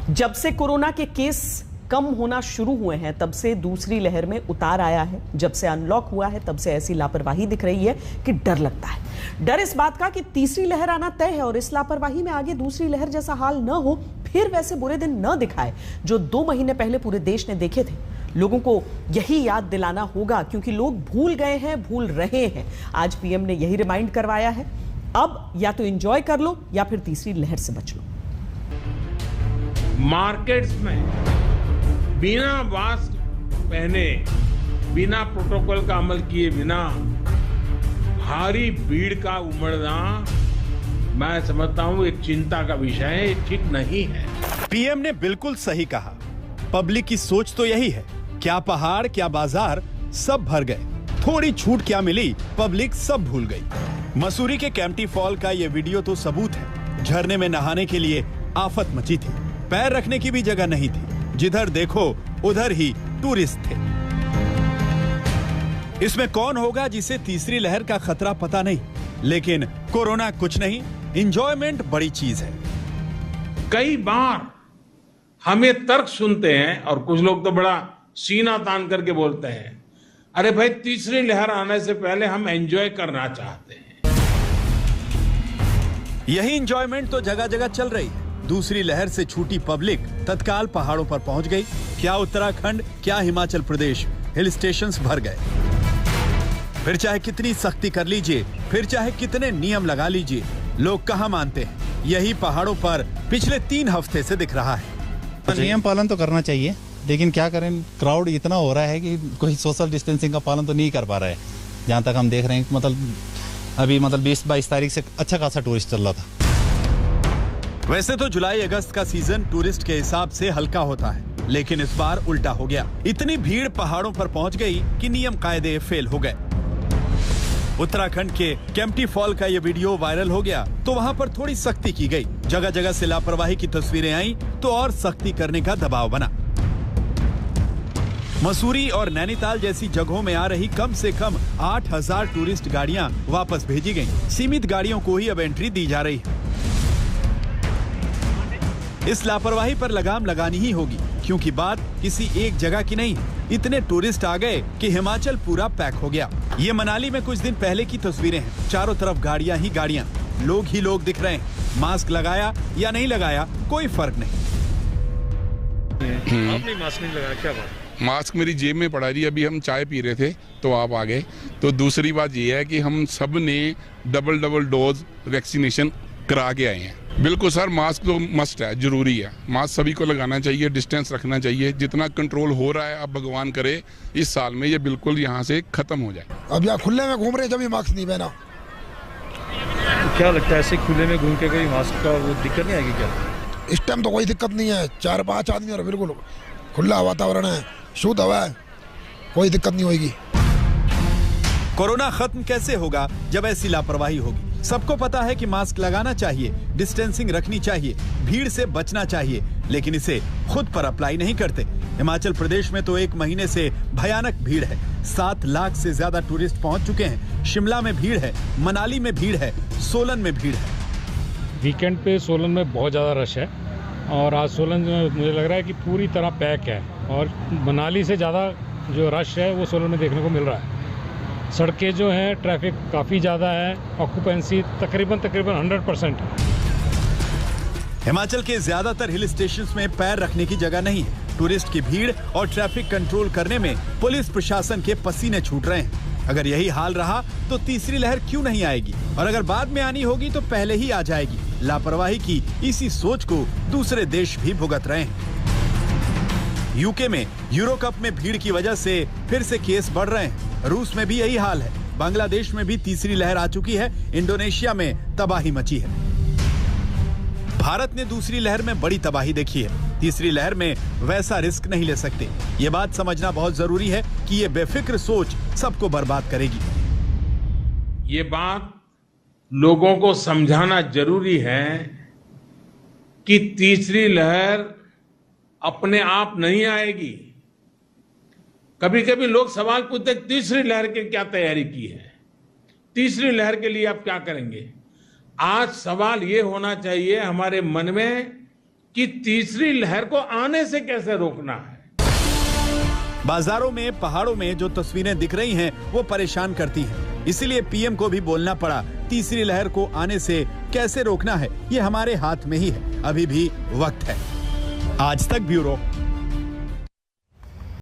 जब से कोरोना के केस कम होना शुरू हुए हैं तब से दूसरी लहर में उतार आया है। जब से अनलॉक हुआ है तब से ऐसी लापरवाही दिख रही है कि डर लगता है। डर इस बात का कि तीसरी लहर आना तय है और इस लापरवाही में आगे दूसरी लहर जैसा हाल न हो, फिर वैसे बुरे दिन न दिखाए जो 2 महीने पहले पूरे देश ने देखे थे। लोगों को यही याद दिलाना होगा क्योंकि लोग भूल गए हैं, भूल रहे हैं। आज पीएम ने यही रिमाइंड करवाया है, अब या तो एंजॉय कर लो या फिर तीसरी लहर से बच लो। मार्केट्स में बिना मास्क पहने, बिना प्रोटोकॉल का अमल किए बिना भारी भीड़ का उमड़ना मैं समझता हूं एक चिंता का विषय है, ये ठीक नहीं है। पीएम ने बिल्कुल सही कहा। पब्लिक की सोच तो यही है, क्या पहाड़ क्या बाजार सब भर गए, थोड़ी छूट क्या मिली, पब्लिक सब भूल गई। मसूरी के केम्प्टी फॉल का ये वीडियो तो सबूत है। झरने में नहाने के लिए आफत मची थी, पैर रखने की भी जगह नहीं थी। जिधर देखो उधर ही टूरिस्ट थे। इसमें कौन होगा जिसे तीसरी लहर का खतरा पता नहीं, लेकिन कोरोना कुछ नहीं, एंजॉयमेंट बड़ी चीज है। कई बार हम ये तर्क सुनते हैं और कुछ लोग तो बड़ा सीना तान करके बोलते हैं, अरे भाई तीसरी लहर आने से पहले हम एंजॉय करना चाहते हैं। यही एंजॉयमेंट तो जगह जगह चल रही है। दूसरी लहर से छूटी पब्लिक तत्काल पहाड़ों पर पहुंच गई। क्या उत्तराखंड, क्या हिमाचल प्रदेश, हिल स्टेशंस भर गए। फिर चाहे कितनी सख्ती कर लीजिए, फिर चाहे कितने नियम लगा लीजिए, लोग कहां मानते हैं। यही पहाड़ों पर पिछले 3 हफ्ते से दिख रहा है। नियम पालन तो करना चाहिए, लेकिन क्या करें, क्राउड इतना हो रहा है कि कोई सोशल डिस्टेंसिंग का पालन तो नहीं कर पा रहा है। जहां तक हम देख रहे हैं, अभी 20-22 तारीख से अच्छा खासा टूरिस्ट चल रहा था। वैसे तो जुलाई अगस्त का सीजन टूरिस्ट के हिसाब से हल्का होता है, लेकिन इस बार उल्टा हो गया। इतनी भीड़ पहाड़ों पर पहुंच गई कि नियम कायदे फेल हो गए। उत्तराखंड के केम्प्टी फॉल का ये वीडियो वायरल हो गया तो वहां पर थोड़ी सख्ती की गई। जगह जगह से लापरवाही की तस्वीरें आई तो और सख्ती करने का दबाव बना। मसूरी और नैनीताल जैसी जगहों में आ रही कम से कम 8000 टूरिस्ट गाड़ियां वापस भेजी गईं। सीमित गाड़ियों को ही अब एंट्री दी जा रही है। इस लापरवाही पर लगाम लगानी ही होगी, क्योंकि बात किसी एक जगह की नहीं है। इतने टूरिस्ट आ गए कि हिमाचल पूरा पैक हो गया। ये मनाली में कुछ दिन पहले की तस्वीरें हैं। चारों तरफ गाड़ियां ही गाड़ियां, लोग ही लोग दिख रहे हैं। मास्क लगाया या नहीं लगाया कोई फर्क नहीं। आपने मास्क नहीं लगाया, क्या बात? मास्क मेरी जेब में पड़ा जी। अभी हम चाय पी रहे थे तो आप आ गए। तो दूसरी बात ये है कि हम सब ने डबल डोज वैक्सीनेशन करा के आए हैं। बिल्कुल सर, मास्क तो मस्ट है, जरूरी है। मास्क सभी को लगाना चाहिए, डिस्टेंस रखना चाहिए। जितना कंट्रोल हो रहा है, अब भगवान करे इस साल में ये बिल्कुल यहाँ से खत्म हो जाए। अब यहाँ खुले में घूम रहे जब भी मास्क नहीं पहना। क्या लगता है, ऐसे खुले में घूम के कोई मास्क का वो दिक्कत नहीं आएगी क्या? इस टाइम तो कोई दिक्कत नहीं है। 4-5 आदमी और बिल्कुल खुला वातावरण है, शुद्ध हवा है, कोई दिक्कत नहीं होगी। कोरोना खत्म कैसे होगा जब ऐसी लापरवाही होगी? सबको पता है कि मास्क लगाना चाहिए, डिस्टेंसिंग रखनी चाहिए, भीड़ से बचना चाहिए, लेकिन इसे खुद पर अप्लाई नहीं करते। हिमाचल प्रदेश में तो 1 महीने से भयानक भीड़ है। 7 लाख से ज्यादा टूरिस्ट पहुंच चुके हैं। शिमला में भीड़ है, मनाली में भीड़ है, सोलन में भीड़ है। वीकेंड पे सोलन में बहुत ज़्यादा रश है और आज सोलन में मुझे लग रहा है कि पूरी तरह पैक है और मनाली से ज़्यादा जो रश है वो सोलन में देखने को मिल रहा है। सड़कें जो हैं, ट्रैफिक काफ़ी ज़्यादा है, ऑक्यूपेंसी तकरीबन 100% है। हिमाचल के ज्यादातर हिल स्टेशंस में पैर रखने की जगह नहीं है। टूरिस्ट की भीड़ और ट्रैफिक कंट्रोल करने में पुलिस प्रशासन के पसीने छूट रहे हैं। अगर यही हाल रहा तो तीसरी लहर क्यों नहीं आएगी, और अगर बाद में आनी होगी तो पहले ही आ जाएगी। लापरवाही की इसी सोच को दूसरे देश भी भुगत रहे हैं। यूके में यूरो कप में भीड़ की वजह से फिर से केस बढ़ रहे हैं। रूस में भी यही हाल है। बांग्लादेश में भी तीसरी लहर आ चुकी है। इंडोनेशिया में तबाही मची है। भारत ने दूसरी लहर में बड़ी तबाही देखी है। तीसरी लहर में वैसा रिस्क नहीं ले सकते। ये बात समझना बहुत जरूरी है कि ये बेफिक्र सोच सबको बर्बाद करेगी। ये बात लोगों को समझाना जरूरी है कि तीसरी लहर अपने आप नहीं आएगी। कभी कभी लोग सवाल पूछते, तीसरी लहर की क्या तैयारी की है, तीसरी लहर के लिए आप क्या करेंगे? आज सवाल ये होना चाहिए हमारे मन में कि तीसरी लहर को आने से कैसे रोकना है। बाजारों में, पहाड़ों में जो तस्वीरें दिख रही हैं, वो परेशान करती हैं। इसीलिए पीएम को भी बोलना पड़ा, तीसरी लहर को आने से कैसे रोकना है, ये हमारे हाथ में ही है। अभी भी वक्त है। आज तक ब्यूरो।